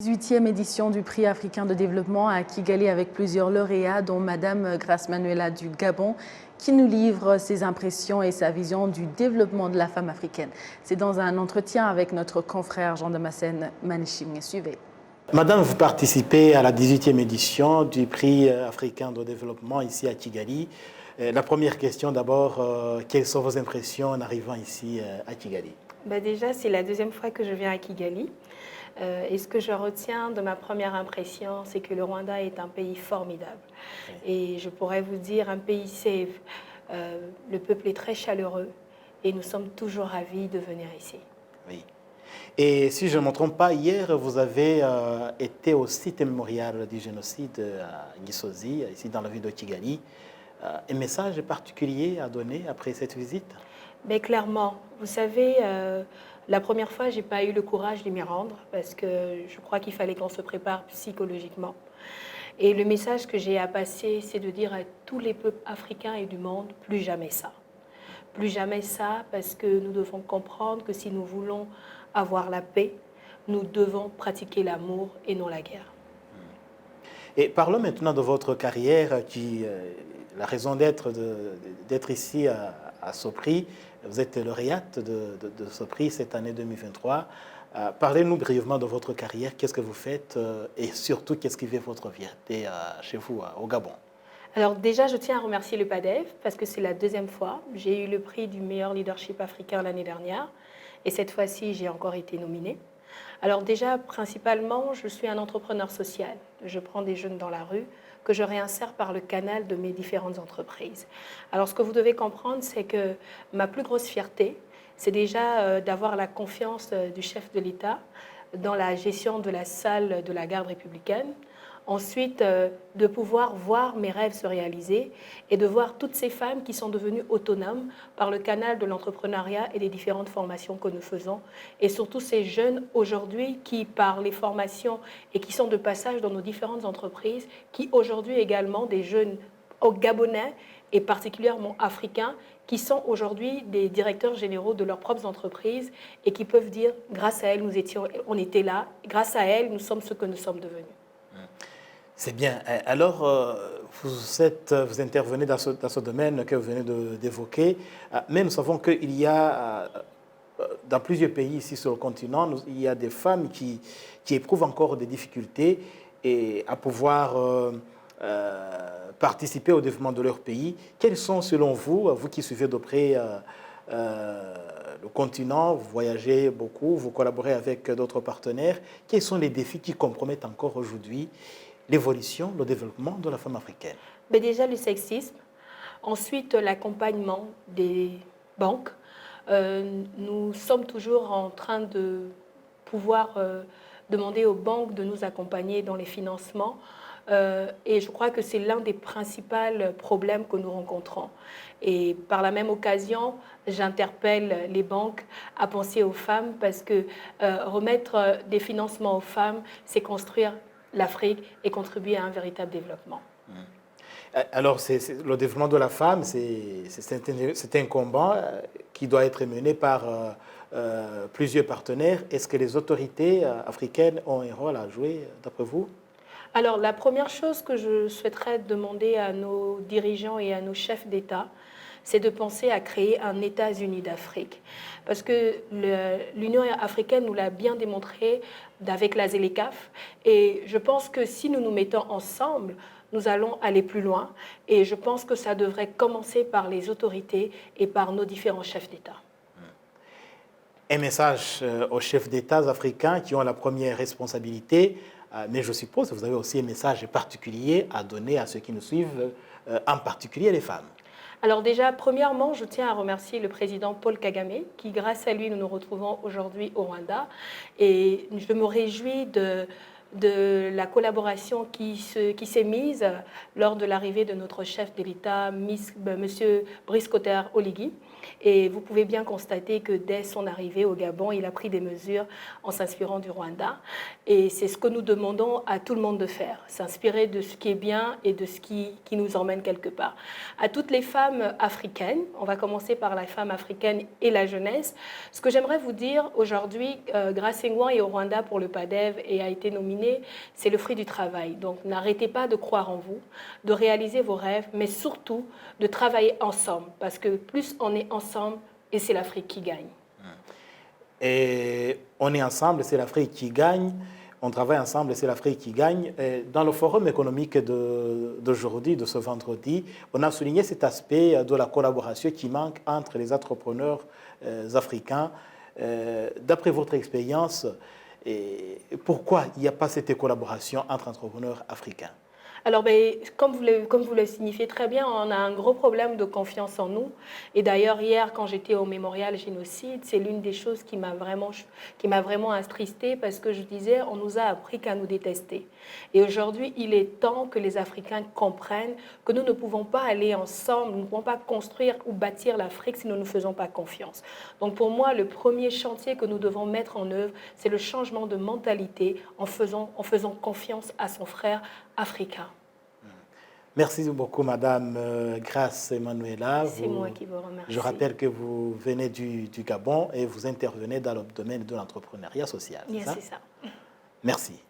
18e édition du Prix africain de développement à Kigali avec plusieurs lauréats, dont Madame Grace Manuela du Gabon, qui nous livre ses impressions et sa vision du développement de la femme africaine. C'est dans un entretien avec notre confrère Jean Damascène Manichim. Suivez. Madame, vous participez à la 18e édition du Prix africain de développement ici à Kigali. La première question d'abord, quelles sont vos impressions en arrivant ici à Kigali? Déjà, c'est la deuxième fois que je viens à Kigali. Et ce que je retiens de ma première impression, c'est que le Rwanda est un pays formidable. Et je pourrais vous dire un pays safe. Le peuple est très chaleureux et nous sommes toujours ravis de venir ici. Oui. Et si je ne me trompe pas, hier, vous avez été au site mémorial du génocide à Gisozi, ici dans la ville de Kigali. Un message particulier à donner après cette visite? Mais clairement, vous savez, la première fois, je n'ai pas eu le courage de m'y rendre parce que je crois qu'il fallait qu'on se prépare psychologiquement. Et le message que j'ai à passer, c'est de dire à tous les peuples africains et du monde, plus jamais ça. Plus jamais ça, parce que nous devons comprendre que si nous voulons avoir la paix, nous devons pratiquer l'amour et non la guerre. Et parlons maintenant de votre carrière, la raison d'être ici à ce prix. Vous êtes lauréate de ce prix cette année 2023. Parlez-nous brièvement de votre carrière, qu'est-ce que vous faites et surtout qu'est-ce qui fait votre fierté chez vous au Gabon? Alors déjà, je tiens à remercier le PADEF parce que c'est la deuxième fois. J'ai eu le prix du meilleur leadership africain l'année dernière et cette fois-ci, j'ai encore été nominée. Alors déjà, principalement, je suis un entrepreneur social. Je prends des jeunes dans la rue que je réinsère par le canal de mes différentes entreprises. Alors ce que vous devez comprendre, c'est que ma plus grosse fierté, c'est déjà d'avoir la confiance du chef de l'État dans la gestion de la salle de la garde républicaine. Ensuite, de pouvoir voir mes rêves se réaliser et de voir toutes ces femmes qui sont devenues autonomes par le canal de l'entrepreneuriat et des différentes formations que nous faisons. Et surtout ces jeunes aujourd'hui qui, par les formations et qui sont de passage dans nos différentes entreprises, qui aujourd'hui également des jeunes gabonais et particulièrement africains, qui sont aujourd'hui des directeurs généraux de leurs propres entreprises et qui peuvent dire, grâce à elles, on était là, grâce à elles, nous sommes ce que nous sommes devenus. C'est bien. Alors, vous intervenez dans ce domaine que vous venez d'évoquer. Mais nous savons qu'il y a, dans plusieurs pays ici sur le continent, il y a des femmes qui éprouvent encore des difficultés à pouvoir participer au développement de leur pays. Quels sont, selon vous, vous qui suivez de près le continent, vous voyagez beaucoup, vous collaborez avec d'autres partenaires, quels sont les défis qui compromettent encore aujourd'hui l'évolution, le développement de la femme africaine? Mais déjà le sexisme, ensuite l'accompagnement des banques. Nous sommes toujours en train de pouvoir demander aux banques de nous accompagner dans les financements et je crois que c'est l'un des principaux problèmes que nous rencontrons. Et par la même occasion, j'interpelle les banques à penser aux femmes parce que remettre des financements aux femmes, c'est construire l'Afrique et contribuer à un véritable développement. Alors, le développement de la femme, c'est un combat qui doit être mené par plusieurs partenaires. Est-ce que les autorités africaines ont un rôle à jouer, d'après vous? Alors, la première chose que je souhaiterais demander à nos dirigeants et à nos chefs d'État, c'est de penser à créer un États-Unis d'Afrique. Parce que l'Union africaine nous l'a bien démontré avec la ZLECAf. Et je pense que si nous nous mettons ensemble, nous allons aller plus loin. Et je pense que ça devrait commencer par les autorités et par nos différents chefs d'État. Un message aux chefs d'État africains qui ont la première responsabilité, mais je suppose que vous avez aussi un message particulier à donner à ceux qui nous suivent, en particulier les femmes. Alors déjà, premièrement, je tiens à remercier le président Paul Kagame, qui grâce à lui, nous nous retrouvons aujourd'hui au Rwanda. Et je me réjouis de la collaboration qui s'est mise lors de l'arrivée de notre chef de l'État, M. Brice Kotter Oligui. Et vous pouvez bien constater que dès son arrivée au Gabon, il a pris des mesures en s'inspirant du Rwanda. Et c'est ce que nous demandons à tout le monde de faire, s'inspirer de ce qui est bien et de ce qui nous emmène quelque part. À toutes les femmes africaines, on va commencer par la femme africaine et la jeunesse, ce que j'aimerais vous dire aujourd'hui, Grace Ngouan est au Rwanda pour le PADEV et a été nominée, c'est le fruit du travail. Donc n'arrêtez pas de croire en vous, de réaliser vos rêves, mais surtout de travailler ensemble, parce que plus on est ensemble, et c'est l'Afrique qui gagne. Et on est ensemble, c'est l'Afrique qui gagne. On travaille ensemble, c'est l'Afrique qui gagne. Et dans le forum économique d'aujourd'hui, de ce vendredi, on a souligné cet aspect de la collaboration qui manque entre les entrepreneurs africains. D'après votre expérience, pourquoi il n'y a pas cette collaboration entre entrepreneurs africains? Alors, comme vous le signifiez très bien, on a un gros problème de confiance en nous. Et d'ailleurs, hier, quand j'étais au mémorial génocide, c'est l'une des choses qui m'a vraiment attristée parce que je disais, on nous a appris qu'à nous détester. Et aujourd'hui, il est temps que les Africains comprennent que nous ne pouvons pas aller ensemble, nous ne pouvons pas construire ou bâtir l'Afrique si nous ne nous faisons pas confiance. Donc, pour moi, le premier chantier que nous devons mettre en œuvre, c'est le changement de mentalité en faisant confiance à son frère africain. Merci beaucoup, Madame Grace Emanuela. C'est moi qui vous remercie. Je rappelle que vous venez du Gabon et vous intervenez dans le domaine de l'entrepreneuriat social. Bien, c'est ça. Merci.